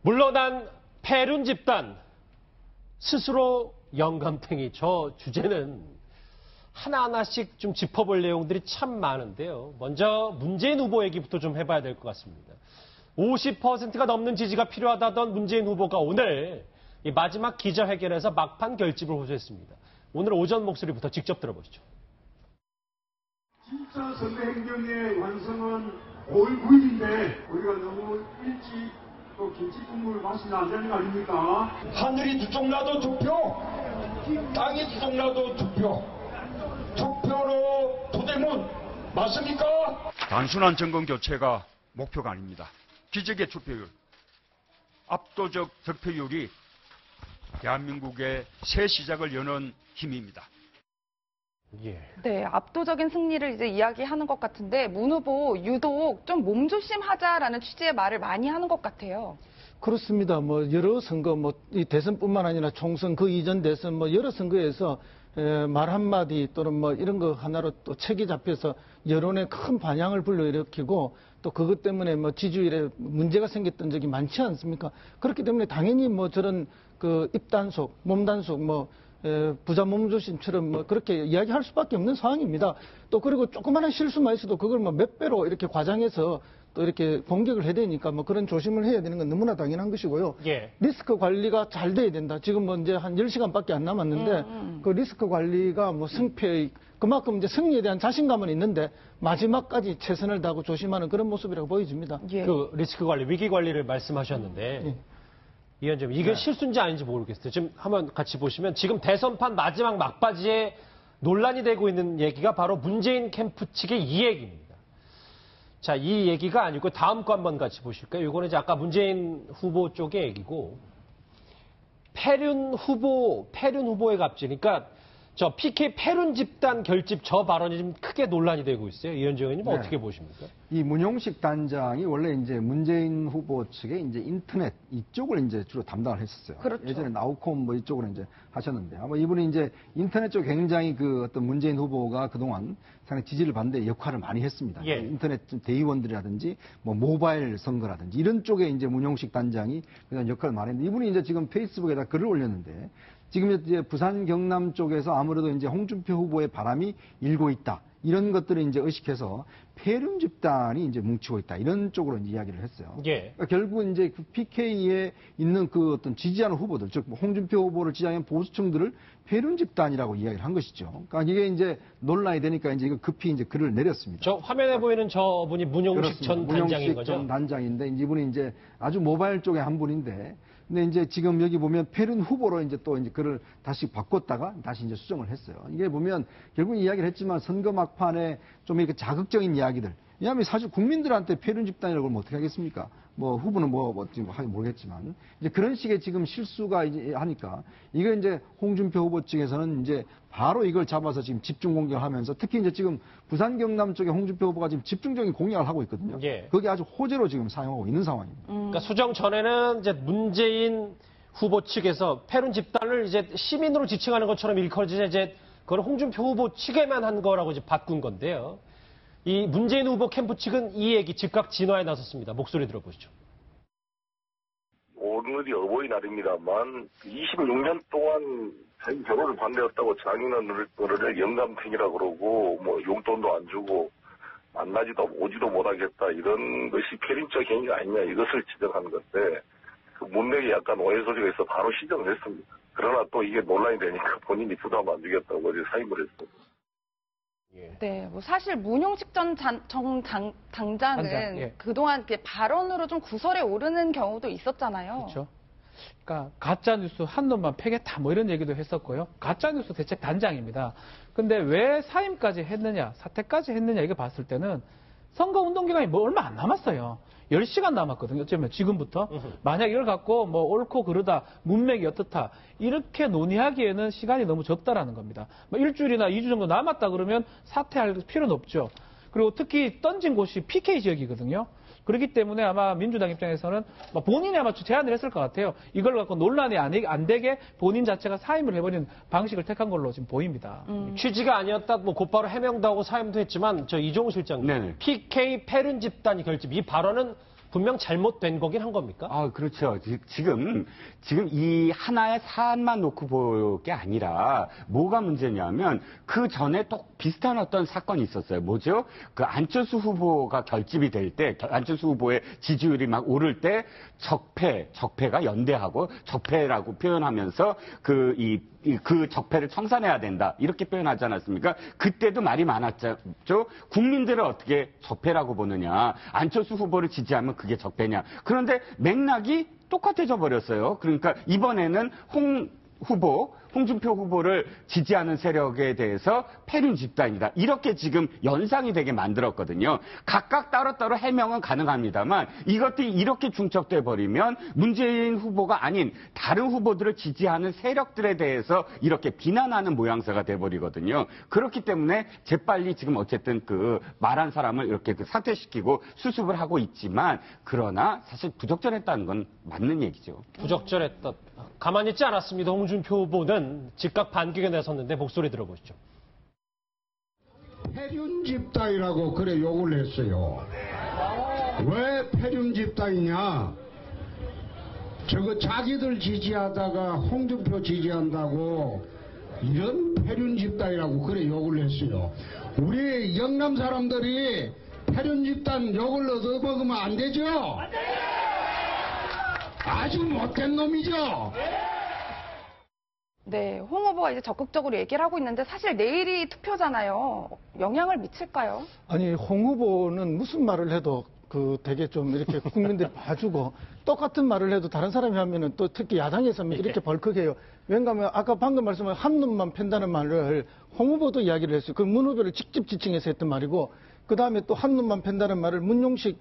물러난 패륜 집단, 스스로 영감탱이. 저 주제는 하나하나씩 좀 짚어볼 내용들이 참 많은데요. 먼저 문재인 후보 얘기부터 좀 해봐야 될 것 같습니다. 50%가 넘는 지지가 필요하다던 문재인 후보가 오늘 이 마지막 기자회견에서 막판 결집을 호소했습니다. 오늘 오전 목소리부터 직접 들어보시죠. 진짜 선거 행정의 완성은 5월 9일인데 우리가 너무 일찍 또 김치 국물을 마시면 안 되는 거 아닙니까? 하늘이 두 쪽 나도 투표, 땅이 두 쪽 나도 투표, 투표로 도대문 맞습니까? 단순한 정권 교체가 목표가 아닙니다. 기적의 투표율, 압도적 득표율이 대한민국의 새 시작을 여는 힘입니다. 예. 네, 압도적인 승리를 이제 이야기하는 것 같은데 문 후보 유독 좀 몸조심하자라는 취지의 말을 많이 하는 것 같아요. 그렇습니다. 뭐 여러 선거, 이 대선뿐만 아니라 총선, 그 이전 대선, 여러 선거에서 말 한마디 또는 이런 거 하나로 또 책이 잡혀서 여론에 큰 반향을 불러일으키고 또 그것 때문에 지지율에 문제가 생겼던 적이 많지 않습니까? 그렇기 때문에 당연히 저런 그 입단속, 몸단속, 부자 몸조심처럼 그렇게 이야기할 수밖에 없는 상황입니다. 또 그리고 조그마한 실수만 있어도 그걸 몇 배로 이렇게 과장해서 또 이렇게 공격을 해야 되니까 그런 조심을 해야 되는 건 너무나 당연한 것이고요. 예. 리스크 관리가 잘 돼야 된다. 지금 이제 한 10시간밖에 안 남았는데 그 리스크 관리가 승패의 그만큼 이제 승리에 대한 자신감은 있는데 마지막까지 최선을 다하고 조심하는 그런 모습이라고 보여집니다. 예. 그 리스크 관리, 위기 관리를 말씀하셨는데 예. 이 의원님, 이게 실수인지 아닌지 모르겠어요. 지금 한번 같이 보시면 지금 대선판 마지막 막바지에 논란이 되고 있는 얘기가 바로 문재인 캠프 측의 이 얘기입니다. 자, 이 얘기가 아니고 다음 거 한번 같이 보실까요? 이거는 이제 아까 문재인 후보 쪽의 얘기고 패륜 후보의 갑질. 그러니까 저 PK 패륜 집단 결집 저 발언이 좀 크게 논란이 되고 있어요. 이현정 의원님 어떻게 보십니까? 이 문용식 단장이 원래 이제 문재인 후보 측의 이제 인터넷 이쪽을 이제 주로 담당을 했었어요. 그렇죠. 예전에 나우콤 이쪽으로 이제 하셨는데 아마 이분이 이제 인터넷 쪽 굉장히 그 어떤 문재인 후보가 그동안 상당히 지지를 받는데 역할을 많이 했습니다. 예. 인터넷 대의원들이라든지 모바일 선거라든지 이런 쪽에 이제 문용식 단장이 그런 역할을 많이 했는데 이분이 이제 지금 페이스북에다 글을 올렸는데 지금 이제 부산 경남 쪽에서 아무래도 이제 홍준표 후보의 바람이 일고 있다. 이런 것들을 이제 의식해서 패륜 집단이 이제 뭉치고 있다. 이런 쪽으로 이제 이야기를 했어요. 예. 그러니까 결국 이제 그 PK에 있는 그 어떤 지지하는 후보들, 즉 홍준표 후보를 지지하는 보수층들을 패륜 집단이라고 이야기를 한 것이죠. 그러니까 이게 이제 논란이 되니까 이제 이거 급히 이제 글을 내렸습니다. 저 화면에 보이는 저분이 문용식 전 단장인 문용식 거죠? 전 단장인데 이분이 이제 아주 모바일 쪽의 한 분인데 근데 이제 지금 여기 보면 패륜 후보로 이제 또 이제 글을 다시 바꿨다가 다시 이제 수정을 했어요. 이게 보면 결국 이야기를 했지만 선거 막판에 좀 이렇게 자극적인 이야기들. 왜냐하면 사실 국민들한테 패륜 집단이라고 그러면 어떻게 하겠습니까? 후보는 지금 하긴 모르겠지만 이제 그런 식의 지금 실수가 이제 하니까 이거 이제 홍준표 후보 측에서는 이제 바로 이걸 잡아서 지금 집중 공격하면서 특히 이제 지금 부산 경남 쪽에 홍준표 후보가 지금 집중적인 공략을 하고 있거든요. 예. 그게 아주 호재로 지금 사용하고 있는 상황입니다. 그러니까 수정 전에는 이제 문재인 후보 측에서 패륜 집단을 이제 시민으로 지칭하는 것처럼 일컬어지자 이제 그걸 홍준표 후보 측에만 한 거라고 이제 바꾼 건데요. 이 문재인 후보 캠프 측은 이 얘기 즉각 진화에 나섰습니다. 목소리 들어보시죠. 오늘이 어버이날입니다만 26년 동안 자기 결혼을 반대했다고 장인어른을 영감탱이라고 그러고 용돈도 안 주고 만나지도 오지도 못하겠다 이런 것이 패륜적 행위가 아니냐 이것을 지적한 건데 그 문맥에 약간 오해 소지가 있어 바로 시정을 했습니다. 그러나 또 이게 논란이 되니까 본인이 부담 안 주겠다고 이제 사임을 했습니다. 네, 사실 문용식 전 당장은 예. 그동안 발언으로 좀 구설에 오르는 경우도 있었잖아요. 그렇죠. 그러니까 가짜뉴스 한 놈만 패겠다 이런 얘기도 했었고요. 가짜뉴스 대책 단장입니다. 근데 왜 사임까지 했느냐, 사퇴까지 했느냐 이거 봤을 때는 선거 운동 기간이 얼마 안 남았어요. 10시간 남았거든요. 어쩌면 지금부터. 만약 이걸 갖고 옳고 그르다, 문맥이 어떻다 이렇게 논의하기에는 시간이 너무 적다라는 겁니다. 일주일이나 2주 정도 남았다 그러면 사퇴할 필요는 없죠. 그리고 특히 던진 곳이 PK 지역이거든요. 그렇기 때문에 아마 민주당 입장에서는 본인이 아마 제안을 했을 것 같아요. 이걸 갖고 논란이 안 되게 본인 자체가 사임을 해버리는 방식을 택한 걸로 지금 보입니다. 취지가 아니었다, 곧바로 해명도 하고 사임도 했지만, 저 이종우 실장님, 네네. PK 패륜 집단이 결집, 이 발언은 분명 잘못된 거긴 한 겁니까? 아, 그렇죠. 지금 이 하나의 사안만 놓고 볼 게 아니라 뭐가 문제냐면 그 전에 또 비슷한 어떤 사건이 있었어요. 뭐죠? 그 안철수 후보가 결집이 될 때, 안철수 후보의 지지율이 막 오를 때 적폐가 연대하고 적폐라고 표현하면서 그 적폐를 청산해야 된다. 이렇게 표현하지 않았습니까? 그때도 말이 많았죠. 국민들을 어떻게 적폐라고 보느냐. 안철수 후보를 지지하면 그게 적폐냐. 그런데 맥락이 똑같아져 버렸어요. 그러니까 이번에는 홍준표 후보를 지지하는 세력에 대해서 패륜 집단이다. 이렇게 지금 연상이 되게 만들었거든요. 각각 따로따로 해명은 가능합니다만 이것들이 이렇게 중첩돼 버리면 문재인 후보가 아닌 다른 후보들을 지지하는 세력들에 대해서 이렇게 비난하는 모양새가 돼 버리거든요. 그렇기 때문에 재빨리 지금 어쨌든 그 말한 사람을 이렇게 사퇴시키고 수습을 하고 있지만 그러나 사실 부적절했다는 건 맞는 얘기죠. 부적절했다. 가만히 있지 않았습니다. 홍준표 후보는 즉각 반격에 나섰는데 목소리 들어보시죠. 패륜 집단이라고 그래 욕을 했어요. 왜 패륜 집단이냐? 저거 자기들 지지하다가 홍준표 지지한다고 이런 패륜 집단이라고 그래 욕을 했어요. 우리 영남 사람들이 패륜 집단 욕을 얻어먹으면 안 되죠? 아주 못된 놈이죠? 네, 홍 후보가 이제 적극적으로 얘기를 하고 있는데 사실 내일이 투표잖아요. 영향을 미칠까요? 아니, 홍 후보는 무슨 말을 해도 되게 좀 이렇게 국민들이 봐주고 똑같은 말을 해도 다른 사람이 하면은 또 특히 야당에서 이렇게 벌컥해요. 왜냐하면 아까 방금 말씀한 한 놈만 팬다는 말을 홍 후보도 이야기를 했어요. 그 문 후보를 직접 지칭해서 했던 말이고 그 다음에 또 한 놈만 팬다는 말을 문용식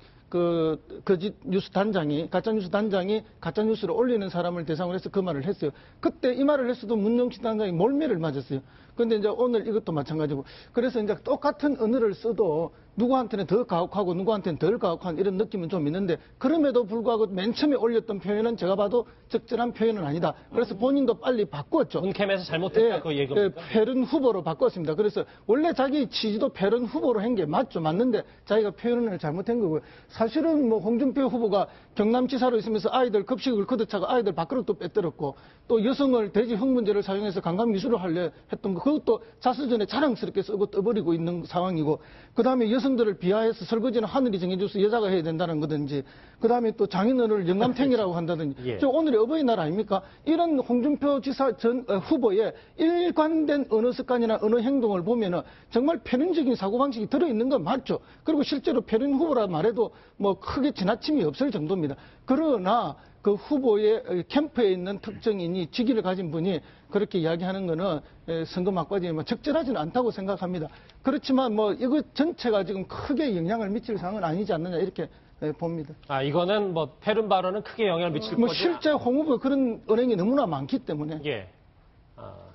거짓 뉴스 단장이, 가짜뉴스 단장이 가짜뉴스를 올리는 사람을 대상으로 해서 그 말을 했어요. 그때 이 말을 했어도 문용식 단장이 몰매를 맞았어요. 근데 이제 오늘 이것도 마찬가지고. 그래서 이제 똑같은 언어를 써도 누구한테는 더 가혹하고 누구한테는 덜 가혹한 이런 느낌은 좀 있는데 그럼에도 불구하고 맨 처음에 올렸던 표현은 제가 봐도 적절한 표현은 아니다. 그래서 본인도 빨리 바꿨죠. 본캠에서 잘못했다 그 얘기입니다. 패륜 후보로 바꿨습니다. 그래서 원래 자기 지지도 패륜 후보로 한 게 맞죠. 맞는데 자기가 표현을 잘못한 거고요. 사실은 뭐 홍준표 후보가 경남지사로 있으면서 아이들 급식을 걷어차고 아이들 밥그릇도 빼뜨렸고 또 여성을 돼지 흥분제를 사용해서 강간미수를 하려 했던 거 그것도 자서전에 자랑스럽게 쓰고 떠버리고 있는 상황이고 그 다음에 여성들을 비하해서 설거지는 하늘이 정해줘서 여자가 해야 된다는 거든지 그 다음에 또 장인어른을 영감탱이라고 한다든지 예. 저 오늘의 어버이날 아닙니까? 이런 홍준표 지사 후보의 일관된 언어 습관이나 언어 행동을 보면은 정말 패륜적인 사고방식이 들어있는 건 맞죠. 그리고 실제로 패륜 후보라 말해도 뭐 크게 지나침이 없을 정도입니다. 그러나 그 후보의 캠프에 있는 특정인이 직위를 가진 분이 그렇게 이야기하는 거는 선거 막바지에 적절하지는 않다고 생각합니다. 그렇지만 뭐 이거 전체가 지금 크게 영향을 미칠 상황은 아니지 않느냐 이렇게 봅니다. 아, 이거는 뭐 패륜 발언은 크게 영향을 미칠 거지. 실제 홍 후보 그런 언행이 너무나 많기 때문에. 예.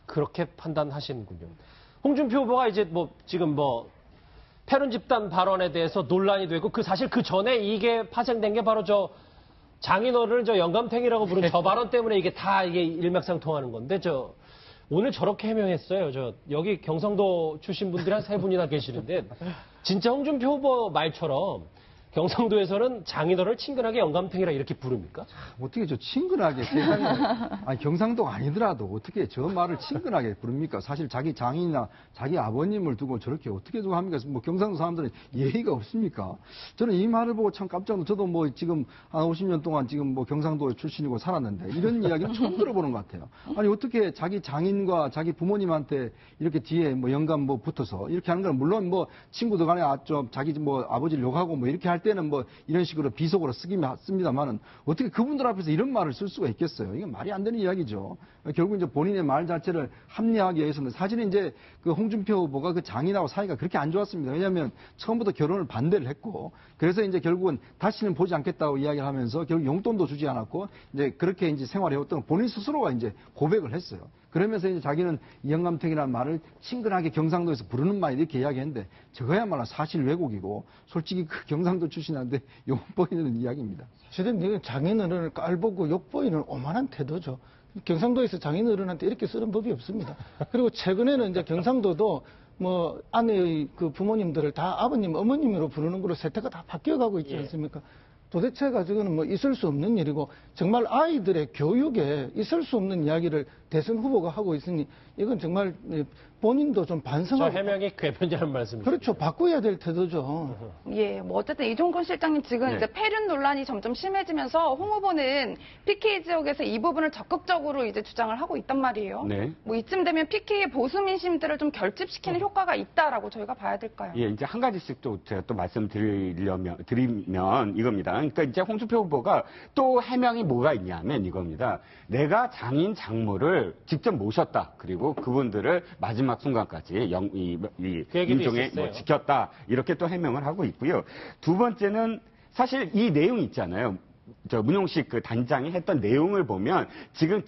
그렇게 판단하시는군요. 홍준표 후보가 이제 지금 패륜 집단 발언에 대해서 논란이 되고 사실 그 전에 이게 파생된 게 바로 장인어른을 영감탱이라고 부른 저 발언 때문에 이게 일맥상통하는 건데 오늘 저렇게 해명했어요. 여기 경상도 출신 분들이 한 3분이나 계시는데 진짜 홍준표 후보 말처럼 경상도에서는 장인어른을 친근하게 영감탱이라 이렇게 부릅니까? 어떻게 친근하게 세상에 아니 경상도가 아니더라도 어떻게 저 말을 친근하게 부릅니까? 사실 자기 장인이나 자기 아버님을 두고 저렇게 어떻게 두고 합니까? 뭐 경상도 사람들은 예의가 없습니까? 저는 이 말을 보고 참 깜짝 놀랐어요. 저도 지금 한 50년 동안 지금 경상도 출신이고 살았는데 이런 이야기는 처음 들어보는 것 같아요. 아니 어떻게 자기 장인과 자기 부모님한테 이렇게 뒤에 영감 붙어서 이렇게 하는 건 물론 친구들 간에 좀 자기 아버지를 욕하고 이렇게 할 때는 이런 식으로 비속어로 씁니다만은 어떻게 그분들 앞에서 이런 말을 쓸 수가 있겠어요? 이건 말이 안 되는 이야기죠. 결국 이제 본인의 말 자체를 합리화하기 위해서는 사실은 이제 그 홍준표 후보가 그 장인하고 사이가 그렇게 안 좋았습니다. 왜냐하면 처음부터 결혼을 반대를 했고 그래서 이제 결국은 다시는 보지 않겠다고 이야기를 하면서 결국 용돈도 주지 않았고 이제 그렇게 이제 생활해왔던 본인 스스로가 이제 고백을 했어요. 그러면서 이제 자기는 영감탱이라는 말을 친근하게 경상도에서 부르는 말 이렇게 이야기했는데 저거야말로 사실 왜곡이고 솔직히 그 경상도 출신한테 욕보이는 이야기입니다. 사실은 장인어른을 깔보고 욕보이는 오만한 태도죠. 경상도에서 장인어른한테 이렇게 쓰는 법이 없습니다. 그리고 최근에는 이제 경상도도 아내의 그 부모님들을 다 아버님, 어머님으로 부르는 걸로 세태가 다 바뀌어가고 있지 않습니까? 도대체 가지고는 뭐 있을 수 없는 일이고 정말 아이들의 교육에 있을 수 없는 이야기를 대선 후보가 하고 있으니 이건 정말 본인도 좀 저 반성하고 해명이 궤변이라는 말씀이시죠. 그렇죠. 바꿔야 될 태도죠. 예, 뭐 어쨌든 이종건 실장님 지금 네. 이제 폐륜 논란이 점점 심해지면서 홍 후보는 PK 지역에서 이 부분을 적극적으로 이제 주장을 하고 있단 말이에요. 네. 뭐 이쯤 되면 PK의 보수 민심들을 좀 결집시키는 효과가 있다라고 저희가 봐야 될까요? 예, 이제 한 가지씩 또 제가 또 드리면 이겁니다. 그러니까 이제 홍준표 후보가 또 해명이 뭐가 있냐면 이겁니다. 내가 장인 장모를 직접 모셨다. 그리고 그분들을 마지막 순간까지 그 얘기도 임종에 있었어요. 지켰다. 이렇게 또 해명을 하고 있고요. 두 번째는 사실 이 내용 있잖아요. 문용식 그 단장이 했던 내용을 보면 지금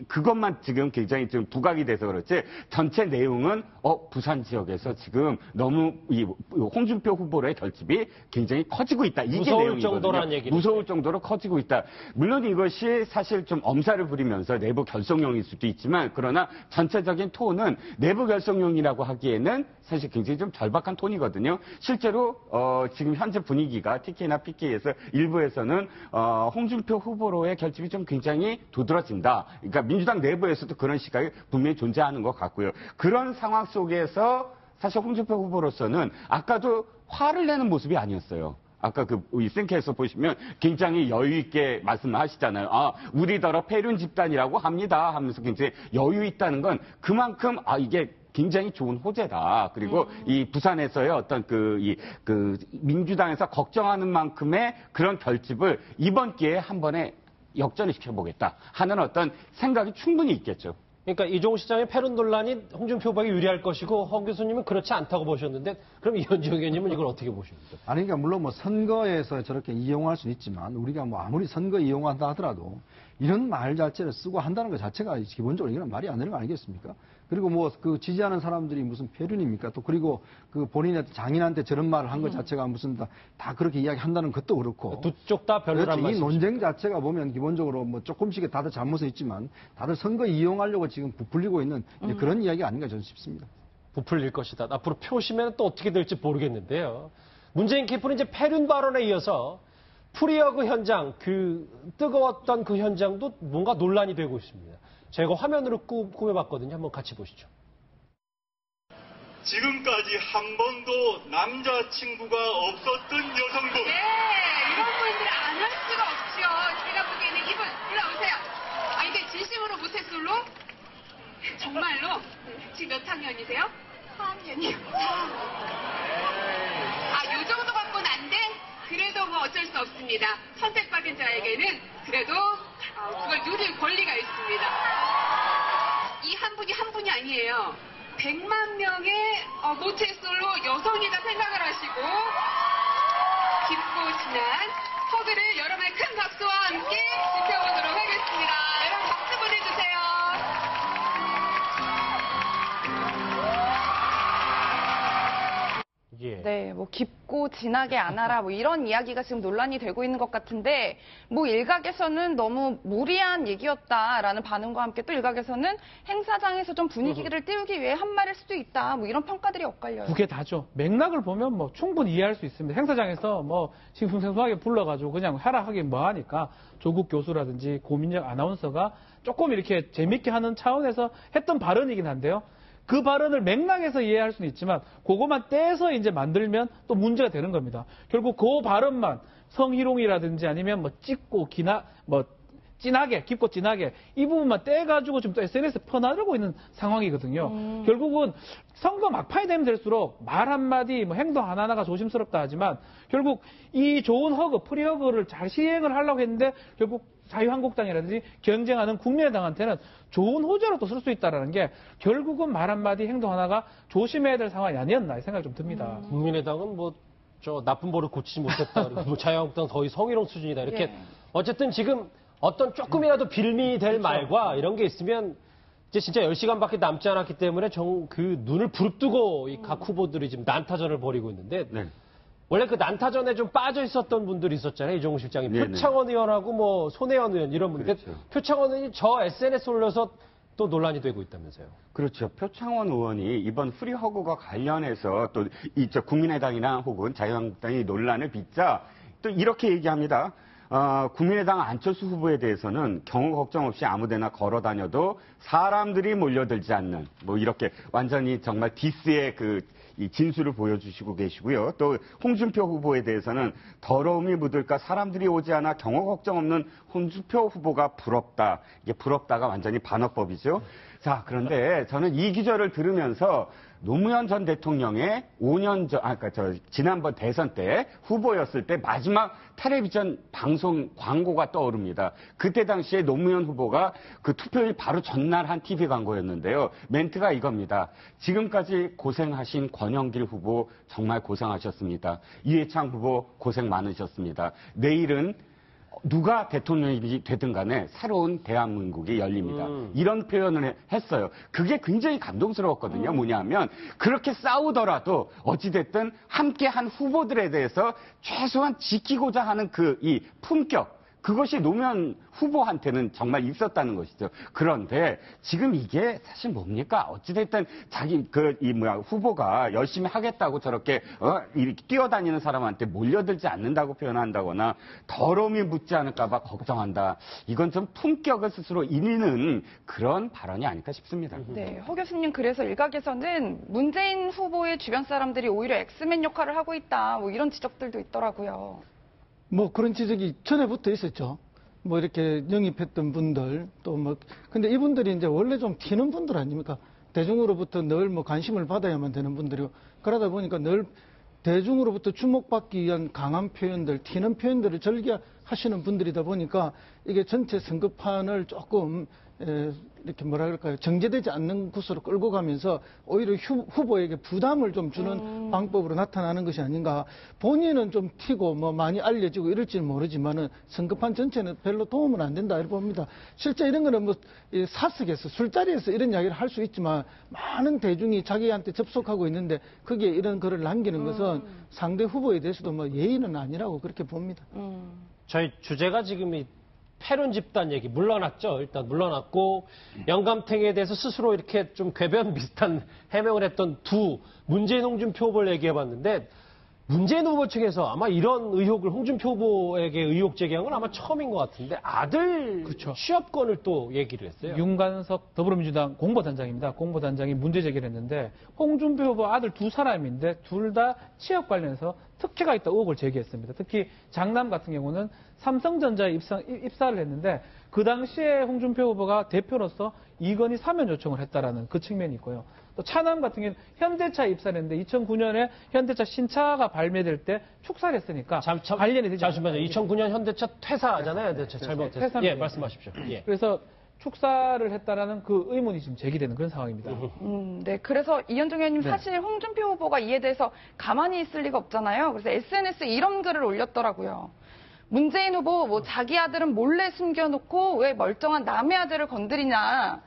그것만 지금 굉장히 좀 부각이 돼서 그렇지 전체 내용은 부산 지역에서 지금 너무 이 홍준표 후보로의 결집이 굉장히 커지고 있다. 이게 무서울 내용이거든요. 정도란 얘기죠. 무서울 정도로 커지고 있다. 물론 이것이 사실 좀 엄살을 부리면서 내부 결속용일 수도 있지만 그러나 전체적인 톤은 내부 결속용이라고 하기에는 사실 굉장히 좀 절박한 톤이거든요. 실제로 지금 현재 분위기가 TK나 PK에서 일부에서는 홍준표 후보로의 결집이 좀 굉장히 두드러진다. 그러니까 민주당 내부에서도 그런 시각이 분명히 존재하는 것 같고요. 그런 상황 속에서 사실 홍준표 후보로서는 아까도 화를 내는 모습이 아니었어요. 아까 이 생캐에서 보시면 굉장히 여유 있게 말씀을 하시잖아요. 우리더러 폐륜 집단이라고 합니다. 하면서 굉장히 여유 있다는 건 그만큼 이게 굉장히 좋은 호재다. 그리고 이 부산에서의 어떤 민주당에서 걱정하는 만큼의 그런 결집을 이번 기회에 한 번에 역전을 시켜보겠다 하는 어떤 생각이 충분히 있겠죠. 그러니까 이종우 시장의 폐륜 논란이 홍준표 후보에게 유리할 것이고 허 교수님은 그렇지 않다고 보셨는데 그럼 이현주 의원님은 이걸 어떻게 보십니까? 아니, 그러니까 물론 뭐 선거에서 저렇게 이용할 수는 있지만 우리가 뭐 아무리 선거 이용한다 하더라도 이런 말 자체를 쓰고 한다는 것 자체가 기본적으로 이건 말이 안 되는 거 아니겠습니까? 그리고 뭐 그 지지하는 사람들이 무슨 폐륜입니까? 또 그리고 그 본인의 장인한테 저런 말을 한 것 자체가 무슨 다 그렇게 이야기한다는 것도 그렇고 두 쪽 다 별로란 그렇죠. 이 말씀이죠. 논쟁 자체가 보면 기본적으로 뭐 조금씩 다들 잘못은 있지만 다들 선거 이용하려고 지금 부풀리고 있는 이제 그런 이야기가 아닌가 저는 싶습니다. 부풀릴 것이다. 앞으로 표시면 또 어떻게 될지 모르겠는데요. 문재인 캠프는 이제 폐륜 발언에 이어서 프리허그 현장, 뜨거웠던 그 현장도 뭔가 논란이 되고 있습니다. 제가 화면으로 꾸며봤거든요. 한번 같이 보시죠. 지금까지 한 번도 남자친구가 없었던 여성분. 네, 이런 분들 안 할 수가 없죠. 제가 보기에는 이분, 올라오세요. 근데 진심으로 모태솔로? 정말로? 지금 몇 학년이세요? 4학년이요. 요 정도 갖고는 안 돼? 그래도 뭐 어쩔 수 없습니다. 선택받은 자에게는 그래도 그걸 누릴 권리가 있습니다. 이 한 분이 한 분이 아니에요. 100만 명의 모태솔로 여성이다 생각을 하시고 깊고 진한 허그를 여러분의 큰 박수와 함께 지켜보도록 하겠습니다. 여러분 박수 보내주세요. 예. 네, 뭐 깊고 진하게 안 하라 뭐 이런 이야기가 지금 논란이 되고 있는 것 같은데 뭐 일각에서는 너무 무리한 얘기였다라는 반응과 함께 또 일각에서는 행사장에서 좀 분위기를 띄우기 위해 한 말일 수도 있다 뭐 이런 평가들이 엇갈려요. 두 개 다죠. 맥락을 보면 뭐 충분히 이해할 수 있습니다. 행사장에서 뭐 싱숭생숭하게 불러가지고 그냥 하라 하긴 뭐 하니까 조국 교수라든지 고민정 아나운서가 조금 이렇게 재밌게 하는 차원에서 했던 발언이긴 한데요. 그 발언을 맥락에서 이해할 수는 있지만 그것만 떼서 이제 만들면 또 문제가 되는 겁니다. 결국 그 발언만 성희롱이라든지 아니면 뭐 진하게 깊고 진하게 이 부분만 떼가지고 지금 또 SNS에 퍼나르고 있는 상황이거든요. 결국은 선거 막판이 되면 될수록 말 한마디 뭐 행동 하나하나가 조심스럽다 하지만 결국 이 좋은 프리허그를 잘 시행을 하려고 했는데 결국 자유한국당이라든지 경쟁하는 국민의당한테는 좋은 호재로 또 쓸 수 있다는 게 결국은 말 한마디 행동 하나가 조심해야 될 상황이 아니었나 생각이 좀 듭니다. 국민의당은 나쁜 버릇 고치지 못했다. 그리고 자유한국당 거의 성희롱 수준이다. 이렇게 어쨌든 지금 어떤 조금이라도 빌미 될 말과 이런 게 있으면 이제 진짜 10시간밖에 남지 않았기 때문에 눈을 부릅뜨고 이 각 후보들이 지금 난타전을 벌이고 있는데 원래 그 난타전에 좀 빠져 있었던 분들이 있었잖아요. 이종우 실장이. 표창원 의원하고 손혜원 의원 이런 분들. 그렇죠. 표창원 의원이 저 SNS 올려서 또 논란이 되고 있다면서요. 그렇죠. 표창원 의원이 이번 프리허그와 관련해서 또 국민의당이나 혹은 자유한국당이 논란을 빚자 또 이렇게 얘기합니다. 국민의당 안철수 후보에 대해서는 경호 걱정 없이 아무데나 걸어 다녀도 사람들이 몰려들지 않는 뭐 이렇게 완전히 정말 디스의 이 진수를 보여주시고 계시고요. 또 홍준표 후보에 대해서는 더러움이 묻을까 사람들이 오지 않아 경호 걱정 없는 홍준표 후보가 부럽다. 이게 부럽다가 완전히 반어법이죠. 자, 그런데 저는 이 기절을 들으면서 노무현 전 대통령의 5년 전, 지난번 대선 때 후보였을 때 마지막 텔레비전 방송 광고가 떠오릅니다. 그때 당시에 노무현 후보가 그 투표일 바로 전날 한 TV 광고였는데요. 멘트가 이겁니다. 지금까지 고생하신 권영길 후보 정말 고생하셨습니다. 이해창 후보 고생 많으셨습니다. 내일은 누가 대통령이 되든 간에 새로운 대한민국이 열립니다. 이런 표현을 했어요. 그게 굉장히 감동스러웠거든요. 뭐냐면 그렇게 싸우더라도 어찌됐든 함께한 후보들에 대해서 최소한 지키고자 하는 이 품격, 그것이 노무현 후보한테는 정말 있었다는 것이죠. 그런데 지금 이게 사실 뭡니까? 어찌됐든 자기 후보가 열심히 하겠다고 저렇게 이렇게 뛰어다니는 사람한테 몰려들지 않는다고 표현한다거나 더러움이 묻지 않을까봐 걱정한다. 이건 좀 품격을 스스로 잃는 그런 발언이 아닐까 싶습니다. 네, 허 교수님 그래서 일각에서는 문재인 후보의 주변 사람들이 오히려 엑스맨 역할을 하고 있다. 뭐 이런 지적들도 있더라고요. 뭐 그런 지적이 전에부터 있었죠. 뭐 이렇게 영입했던 분들 또 뭐 근데 이분들이 이제 원래 좀 튀는 분들 아닙니까? 대중으로부터 늘 뭐 관심을 받아야만 되는 분들이고 그러다 보니까 늘 대중으로부터 주목받기 위한 강한 표현들, 튀는 표현들을 즐겨하시는 분들이다 보니까 이게 전체 선거판을 조금 이렇게 뭐라 그럴까요? 정제되지 않는 곳으로 끌고 가면서 오히려 후보에게 부담을 좀 주는 방법으로 나타나는 것이 아닌가. 본인은 좀 튀고 뭐 많이 알려지고 이럴지는 모르지만은 선거판 전체는 별로 도움은 안 된다 이렇게 봅니다. 실제 이런 거는 뭐 사석에서 술자리에서 이런 이야기를 할 수 있지만 많은 대중이 자기한테 접속하고 있는데 거기에 이런 글을 남기는 것은 상대 후보에 대해서도 뭐 예의는 아니라고 그렇게 봅니다. 저희 주제가 지금 이 패륜 집단 얘기 물러났죠. 일단 물러났고 영감탱이에 대해서 스스로 이렇게 좀 궤변 비슷한 해명을 했던 두 문재인 홍준표 후보를 얘기해봤는데 문재인 후보 측에서 아마 이런 의혹을 홍준표 후보에게 의혹 제기한 건 아마 처음인 것 같은데 아들 그렇죠. 취업권을 또 얘기를 했어요. 윤관석 더불어민주당 공보단장입니다. 공보단장이 문제 제기를 했는데 홍준표 후보 아들 두 사람인데 둘 다 취업 관련해서 특혜가 있다 의혹을 제기했습니다. 특히 장남 같은 경우는 삼성전자에 입사를 했는데 그 당시에 홍준표 후보가 대표로서 이건희 사면 요청을 했다라는 그 측면이 있고요. 또 차남 같은 경우는 현대차에 입사를 했는데 2009년에 현대차 신차가 발매될 때 축사를 했으니까 관련이 되지 잠시만요. 2009년 현대차 퇴사잖아요. 현대차 잘못했어요. 예, 말씀하십시오. 예. 그래서 축사를 했다라는 그 의문이 지금 제기되는 그런 상황입니다. 네, 그래서 이현정 의원님 네. 사실 홍준표 후보가 이에 대해서 가만히 있을 리가 없잖아요. 그래서 SNS에 이런 글을 올렸더라고요. 문재인 후보 뭐 자기 아들은 몰래 숨겨놓고 왜 멀쩡한 남의 아들을 건드리냐.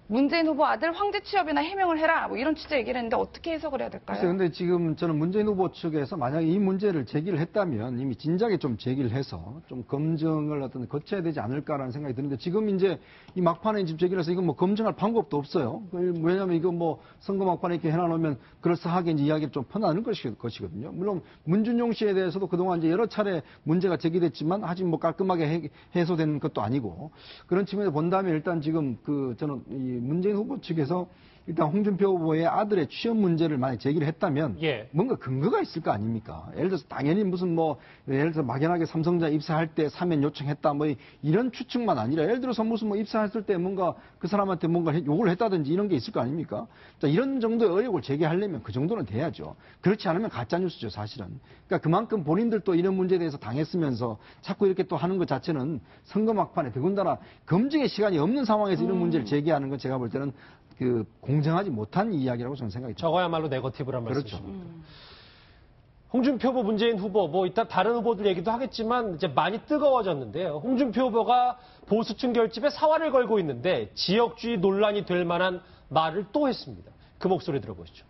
문재인 후보 아들 황제 취업이나 해명을 해라. 뭐 이런 취재 얘기를 했는데 어떻게 해석을 해야 될까요? 그런데 지금 저는 문재인 후보 측에서 만약에 이 문제를 제기를 했다면 이미 진작에 좀 제기를 해서 좀 검증을 거쳐야 되지 않을까라는 생각이 드는데 지금 이제 이 막판에 지금 제기를 해서 이건 뭐 검증할 방법도 없어요. 왜냐하면 이거 뭐 선거 막판에 이렇게 해놔놓으면 그럴싸하게 이제 이야기를 좀 퍼나는 것이거든요. 물론 문준용 씨에 대해서도 그동안 이제 여러 차례 문제가 제기됐지만 아직 뭐 깔끔하게 해소되는 것도 아니고 그런 측면에서 본다면 일단 지금 저는 이 문재인 후보 측에서 일단 홍준표 후보의 아들의 취업 문제를 만약 제기를 했다면 뭔가 근거가 있을 거 아닙니까? 예를 들어서 당연히 무슨 뭐 예를 들어서 막연하게 삼성전자 입사할 때 사면 요청했다 뭐 이런 추측만 아니라 예를 들어서 무슨 뭐 입사했을 때 뭔가 그 사람한테 뭔가 요구를 했다든지 이런 게 있을 거 아닙니까? 자, 이런 정도의 의혹을 제기하려면 그 정도는 돼야죠. 그렇지 않으면 가짜 뉴스죠, 사실은. 그러니까 그만큼 본인들도 이런 문제에 대해서 당했으면서 자꾸 이렇게 또 하는 것 자체는 선거 막판에 더군다나 검증의 시간이 없는 상황에서 이런 문제를 제기하는 건 제가 볼 때는 공정하지 못한 이야기라고 저는 생각이 듭니다. 저거야말로 네거티브란 그렇죠. 말씀이십니다. 홍준표 후보, 문재인 후보, 뭐 이따 다른 후보들 얘기도 하겠지만 이제 많이 뜨거워졌는데요. 홍준표 후보가 보수층 결집에 사활을 걸고 있는데 지역주의 논란이 될 만한 말을 또 했습니다. 그 목소리 들어보시죠.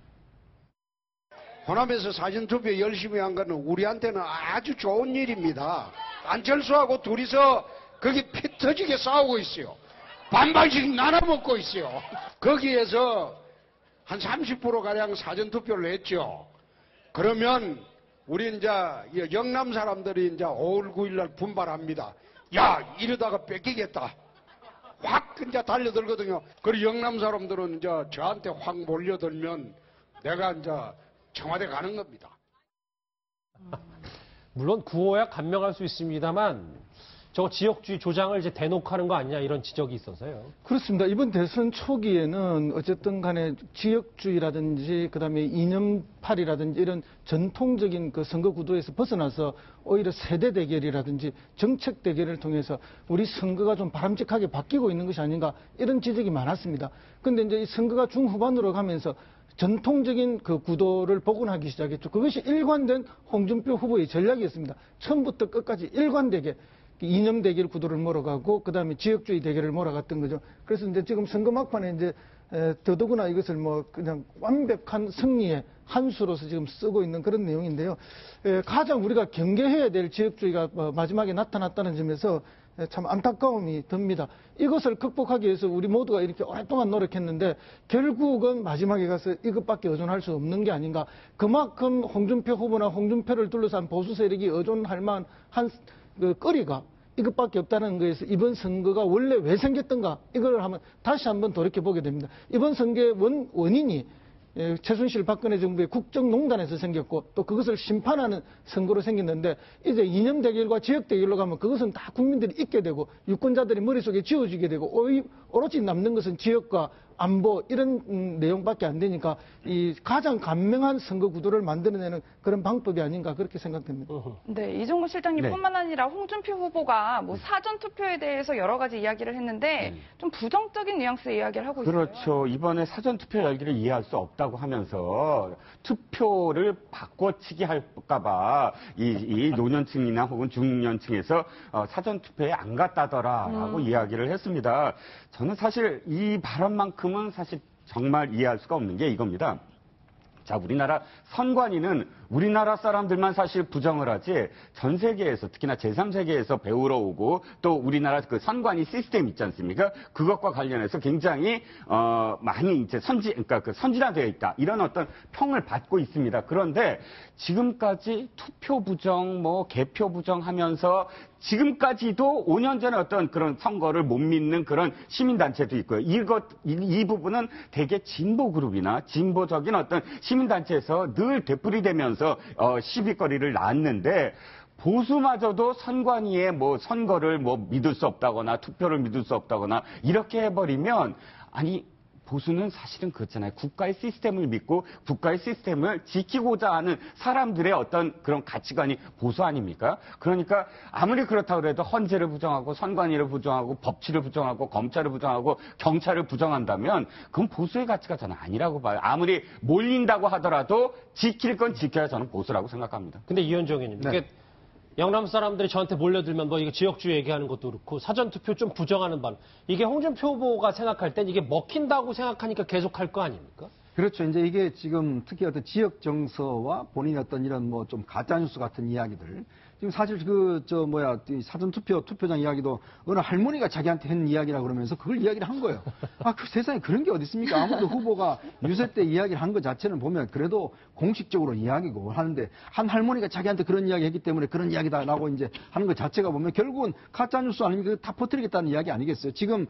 호남에서 사전투표 열심히 한 거는 우리한테는 아주 좋은 일입니다. 안철수하고 둘이서 거기 피 터지게 싸우고 있어요. 반반씩 나눠먹고 있어요. 거기에서 한 30%가량 사전투표를 했죠. 그러면 우리 이제 영남 사람들이 이제 5월 9일 날 분발합니다. 야, 이러다가 뺏기겠다. 확 이제 달려들거든요. 그리고 영남 사람들은 이제 저한테 확 몰려들면 내가 이제 청와대 가는 겁니다. 물론 구호야 감명할 수 있습니다만 저거 지역주의 조장을 이제 대놓고 하는 거 아니냐 이런 지적이 있어서요. 그렇습니다. 이번 대선 초기에는 어쨌든 간에 지역주의라든지 그다음에 이념팔이라든지 이런 전통적인 그 선거 구도에서 벗어나서 오히려 세대 대결이라든지 정책 대결을 통해서 우리 선거가 좀 바람직하게 바뀌고 있는 것이 아닌가 이런 지적이 많았습니다. 그런데 이제 이 선거가 중후반으로 가면서 전통적인 그 구도를 복원하기 시작했죠. 그것이 일관된 홍준표 후보의 전략이었습니다. 처음부터 끝까지 일관되게 이념 대결 구도를 몰아가고 그다음에 지역주의 대결을 몰아갔던 거죠. 그래서 이제 지금 선거 막판에 이제 더더구나 이것을 뭐 그냥 완벽한 승리의 한 수로서 지금 쓰고 있는 그런 내용인데요. 가장 우리가 경계해야 될 지역주의가 마지막에 나타났다는 점에서 참 안타까움이 듭니다. 이것을 극복하기 위해서 우리 모두가 이렇게 오랫동안 노력했는데 결국은 마지막에 가서 이것밖에 의존할 수 없는 게 아닌가. 그만큼 홍준표 후보나 홍준표를 둘러싼 보수 세력이 의존할 만한 그 거리가 이것밖에 없다는 거에서 이번 선거가 원래 왜 생겼던가 이걸 다시 한번 돌이켜보게 됩니다. 이번 선거의 원인이 최순실 박근혜 정부의 국정농단에서 생겼고 또 그것을 심판하는 선거로 생겼는데 이제 이념 대결과 지역 대결로 가면 그것은 다 국민들이 잊게 되고 유권자들이 머릿속에 지워지게 되고 오로지 남는 것은 지역과 안보 이런 내용밖에 안 되니까 이 가장 간명한 선거 구도를 만들어내는 그런 방법이 아닌가 그렇게 생각됩니다. 네, 이종구 실장님뿐만 아니라 홍준표 후보가 뭐 사전 투표에 대해서 여러 가지 이야기를 했는데 좀 부정적인 뉘앙스의 이야기를 하고 있어요. 그렇죠. 이번에 사전 투표 열기를 이해할 수 없다고 하면서 투표를 바꿔치기 할까봐 이 노년층이나 혹은 중년층에서 사전 투표에 안 갔다더라라고 이야기를 했습니다. 저는 사실 이 발언만큼은 사실 정말 이해할 수가 없는 게 이겁니다. 자, 우리나라 선관위는 우리나라 사람들만 사실 부정을 하지 전 세계에서 특히나 제3세계에서 배우러 오고 또 우리나라 그 선관위 시스템 있지 않습니까? 그것과 관련해서 굉장히 많이 이제 그러니까 그 선진화되어 있다. 이런 어떤 평을 받고 있습니다. 그런데 지금까지 투표 부정, 뭐 개표 부정하면서 지금까지도 5년 전에 어떤 그런 선거를 못 믿는 그런 시민단체도 있고요. 이 부분은 대개 진보 그룹이나 진보적인 어떤 시민단체에서 늘 되풀이되면서 시비거리를 낳았는데 보수마저도 선관위의 뭐 선거를 뭐 믿을 수 없다거나 투표를 믿을 수 없다거나 이렇게 해버리면 아니 보수는 사실은 그렇잖아요. 국가의 시스템을 믿고 국가의 시스템을 지키고자 하는 사람들의 어떤 그런 가치관이 보수 아닙니까? 그러니까 아무리 그렇다고 해도 헌재를 부정하고 선관위를 부정하고 법치를 부정하고 검찰을 부정하고 경찰을 부정한다면 그건 보수의 가치가 저는 아니라고 봐요. 아무리 몰린다고 하더라도 지킬 건 지켜야 저는 보수라고 생각합니다. 근데 이현정 의원님, 이게 영남 사람들이 저한테 몰려들면 뭐 이게 지역주의 얘기하는 것도 그렇고 사전투표 좀 부정하는 반 이게 홍준표 후보가 생각할 땐 이게 먹힌다고 생각하니까 계속 할 거 아닙니까? 그렇죠. 이제 이게 지금 특히 어떤 지역 정서와 본인의 어떤 이런 뭐 좀 가짜뉴스 같은 이야기들. 지금 사실 사전 투표장 이야기도 어느 할머니가 자기한테 한 이야기라 그러면서 그걸 이야기를 한 거예요. 그 세상에 그런 게 어디 있습니까? 아무도 후보가 유세 때 이야기를 한 것 자체는 보면 그래도 공식적으로 이야기고 하는데 한 할머니가 자기한테 그런 이야기 했기 때문에 그런 이야기다라고 이제 하는 것 자체가 보면 결국은 가짜뉴스 아닙니까? 다 퍼뜨리겠다는 이야기 아니겠어요? 지금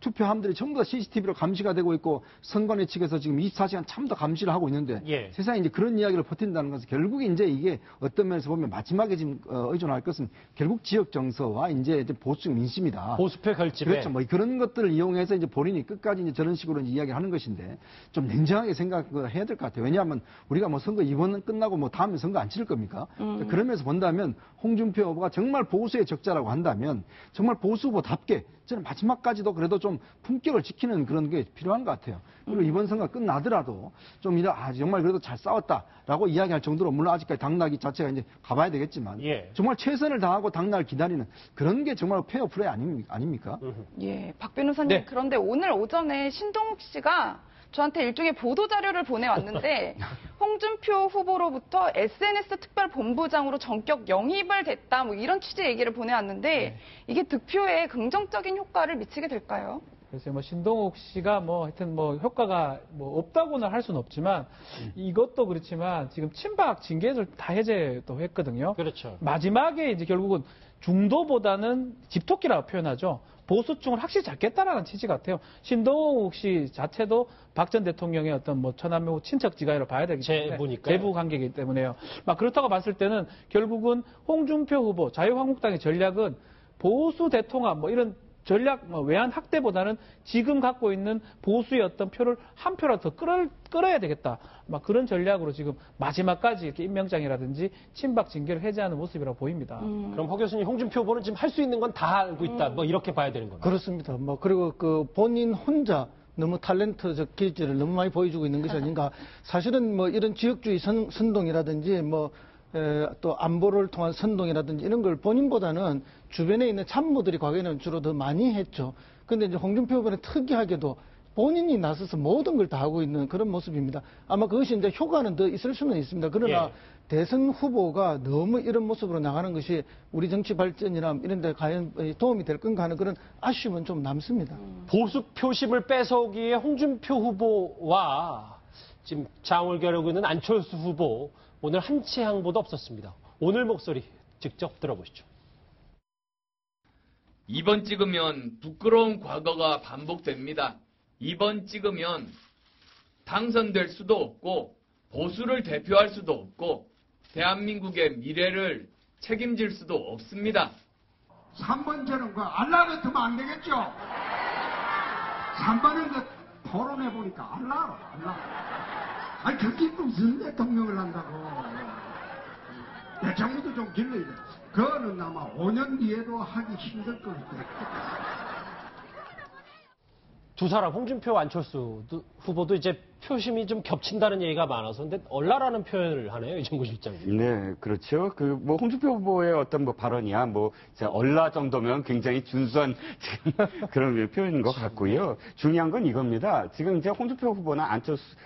투표함들이 전부 다 CCTV로 감시가 되고 있고 선관위 측에서 지금 24시간 참 더 감시를 하고 있는데 세상에 이제 그런 이야기를 퍼뜨린다는 것은 결국에 이제 이게 어떤 면에서 보면 마지막에 지금 의존할 것은 결국 지역 정서와 이제 보수 민심이다. 보수표 결집에. 그렇죠. 뭐 그런 것들을 이용해서 이제 본인이 끝까지 이제 저런 식으로 이제 이야기를 하는 것인데 좀 냉정하게 생각해야 될 것 같아요. 왜냐하면 우리가 뭐 선거 이번은 끝나고 뭐 다음에 선거 안 치를 겁니까? 그러면서 본다면 홍준표 후보가 정말 보수의 적자라고 한다면 정말 보수 후보답게 저는 마지막까지도 그래도 좀 품격을 지키는 그런 게 필요한 것 같아요. 그리고 이번 선거 끝나더라도 좀 정말 그래도 잘 싸웠다라고 이야기할 정도로 물론 아직까지 당락이 자체가 이제 가봐야 되겠지만 정말 최선을 다하고 당락을 기다리는 그런 게 정말 페어 플레이 아닙니까? 예, 박 변호사님 그런데 오늘 오전에 신동욱 씨가 저한테 일종의 보도자료를 보내왔는데 홍준표 후보로부터 SNS 특별본부장으로 전격 영입을 됐다 뭐 이런 취지의 얘기를 보내왔는데 이게 득표에 긍정적인 효과를 미치게 될까요? 그래서 뭐 신동욱 씨가 뭐 하여튼 뭐 효과가 뭐 없다고는 할 수는 없지만 이것도 그렇지만 지금 친박 징계를 다 해제도 했거든요. 그렇죠. 마지막에 이제 결국은 중도보다는 집토끼라고 표현하죠. 보수층을 확실히 잡겠다라는 취지 같아요. 신동욱 씨 자체도 박 전 대통령의 어떤 뭐 천안명 친척지간이라고 봐야 되기 때문에 제부니까요. 제부 관계이기 때문에요. 막 그렇다고 봤을 때는 결국은 홍준표 후보 자유한국당의 전략은 보수 대통합 뭐 이런 전략 뭐 외환 확대보다는 지금 갖고 있는 보수의 어떤 표를 한 표라도 더 끌어야 되겠다. 막 그런 전략으로 지금 마지막까지 이렇게 임명장이라든지 친박 징계를 해제하는 모습이라고 보입니다. 그럼 허 교수님, 홍준표 후보는 지금 할 수 있는 건 다 알고 있다. 뭐 이렇게 봐야 되는 겁니다. 그렇습니다. 뭐 그리고 그 본인 혼자 너무 탤런트적 기질을 너무 많이 보여주고 있는 것이 아닌가. 사실은 뭐 이런 지역주의 선동이라든지 뭐 또 안보를 통한 선동이라든지 이런 걸 본인보다는 주변에 있는 참모들이 과거에는 주로 더 많이 했죠. 근데 이제 홍준표 후보는 특이하게도 본인이 나서서 모든 걸 다 하고 있는 그런 모습입니다. 아마 그것이 이제 효과는 더 있을 수는 있습니다. 그러나 예. 대선 후보가 너무 이런 모습으로 나가는 것이 우리 정치 발전이나 이런 데 과연 도움이 될 건가 하는 그런 아쉬움은 좀 남습니다. 보수 표심을 뺏어오기에 홍준표 후보와 지금 장을 겨루고 있는 안철수 후보, 오늘 한 치 항보도 없었습니다. 오늘 목소리 직접 들어보시죠. 이번 찍으면 부끄러운 과거가 반복됩니다. 이번 찍으면 당선될 수도 없고 보수를 대표할 수도 없고 대한민국의 미래를 책임질 수도 없습니다. 3번째는 그 알라를 두면 안 되겠죠? 3번은 그 토론해보니까 알라. 아니, 그게 무슨 대통령을 한다고. 대장부도 좀 길러야 돼. 그거는 아마 5년 뒤에도 하기 힘들 것 같아요. 두 사람, 홍준표, 안철수 후보도 이제 표심이 좀 겹친다는 얘기가 많아서, 근데 얼라라는 표현을 하네요, 이정구 실장님. 네, 그렇죠. 그 뭐 홍준표 후보의 어떤 뭐 발언이야, 뭐 이제 얼라 정도면 굉장히 준수한 지금 그런 표현인 것 같고요. 중요한 건 이겁니다. 지금 이제 홍준표 후보나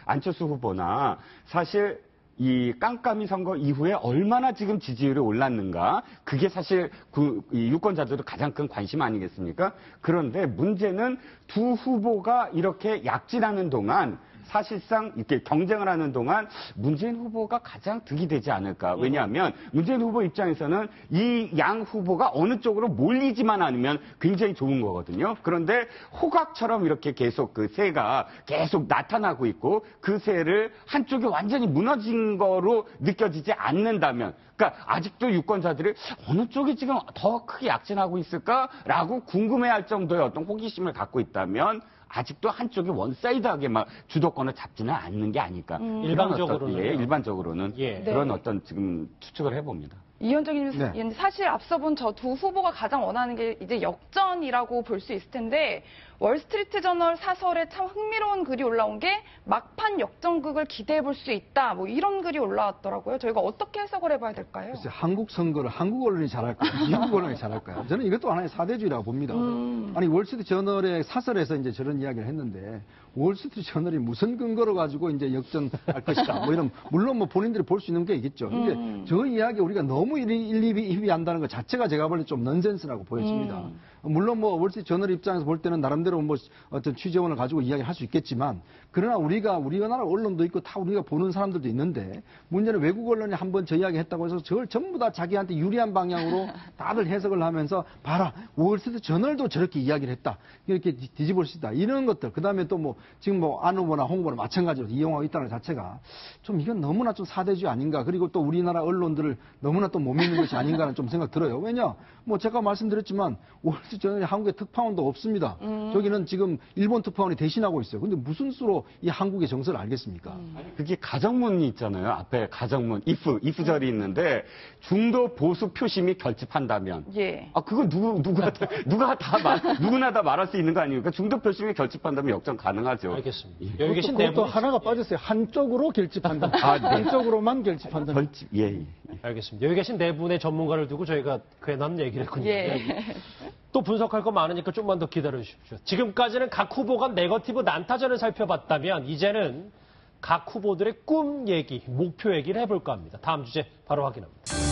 안철수 후보나 사실 이 깜깜이 선거 이후에 얼마나 지금 지지율이 올랐는가, 그게 사실 이 유권자들도 가장 큰 관심 아니겠습니까? 그런데 문제는 두 후보가 이렇게 약진하는 동안, 사실상 이렇게 경쟁을 하는 동안 문재인 후보가 가장 득이 되지 않을까. 왜냐하면 문재인 후보 입장에서는 이 양 후보가 어느 쪽으로 몰리지만 않으면 굉장히 좋은 거거든요. 그런데 호각처럼 이렇게 계속 그 새가 계속 나타나고 있고, 그 새를 한쪽이 완전히 무너진 거로 느껴지지 않는다면, 그러니까 아직도 유권자들이 어느 쪽이 지금 더 크게 약진하고 있을까라고 궁금해할 정도의 어떤 호기심을 갖고 있다면, 아직도 한쪽이 원사이드하게 막 주도권을 잡지는 않는 게 아닐까. 일방적으로는. 일반적으로는 예. 그런 네. 어떤 지금 추측을 해봅니다. 이현정님, 네. 사실 앞서 본 저 두 후보가 가장 원하는 게 이제 역전이라고 볼 수 있을 텐데, 월스트리트 저널 사설에 참 흥미로운 글이 올라온 게 막판 역전극을 기대해 볼 수 있다. 뭐 이런 글이 올라왔더라고요. 저희가 어떻게 해석을 해봐야 될까요? 글쎄, 한국 선거를 한국 언론이 잘할까요? 미국 언론이 잘할까요? 저는 이것도 하나의 사대주의라고 봅니다. 아니, 월스트리트 저널의 사설에서 이제 저런 이야기를 했는데, 월스트리트 저널이 무슨 근거로 가지고 이제 역전할 것이다. 뭐 이런, 물론 뭐 본인들이 볼 수 있는 게 있겠죠. 근데 저 이야기 우리가 너무 일희비한다는 것 자체가 제가 볼 때 좀 넌센스라고 보여집니다. 물론 뭐 월스트리트 저널 입장에서 볼 때는 나름대로 뭐 어떤 취재원을 가지고 이야기할 수 있겠지만, 그러나 우리나라 언론도 있고 다 우리가 보는 사람들도 있는데, 문제는 외국 언론이 한번 저 이야기 했다고 해서 저걸 전부 다 자기한테 유리한 방향으로 다들 해석을 하면서, 봐라, 월스트리트 저널도 저렇게 이야기를 했다, 이렇게 뒤집을 수 있다, 이런 것들. 그 다음에 또 뭐 지금 뭐 안 후보나 홍 후보나 마찬가지로 이용하고 있다는 것 자체가 좀 이건 너무나 좀 사대주의 아닌가. 그리고 또 우리나라 언론들을 너무나 또 못 믿는 것이 아닌가는 좀 생각 들어요. 왜냐, 뭐 제가 말씀드렸지만 월스트리트 저널이 한국에 특파원도 없습니다. 저기는 지금 일본 특파원이 대신하고 있어요. 근데 무슨 수로 이 한국의 정서를 알겠습니까? 그게 가정문이 있잖아요. 앞에 가정문, if절이 있는데, 중도 보수 표심이 결집한다면. 예. 아, 그거 누구나 다 말할 수 있는 거 아닙니까? 중도 표심이 결집한다면 역전 가능하죠. 알겠습니다. 여기 계신 그것도 네분 하나가 빠졌어요. 한쪽으로 결집한다. 한쪽으로만 결집한다. 예. 알겠습니다. 여기 계신 네 분의 전문가를 두고 저희가 괜한 얘기를 했군요. 예. 또 분석할 거 많으니까 좀만 더 기다려 주십시오. 지금까지는 각 후보가 네거티브 난타전을 살펴봤다면, 이제는 각 후보들의 꿈 얘기, 목표 얘기를 해볼까 합니다. 다음 주제 바로 확인합니다.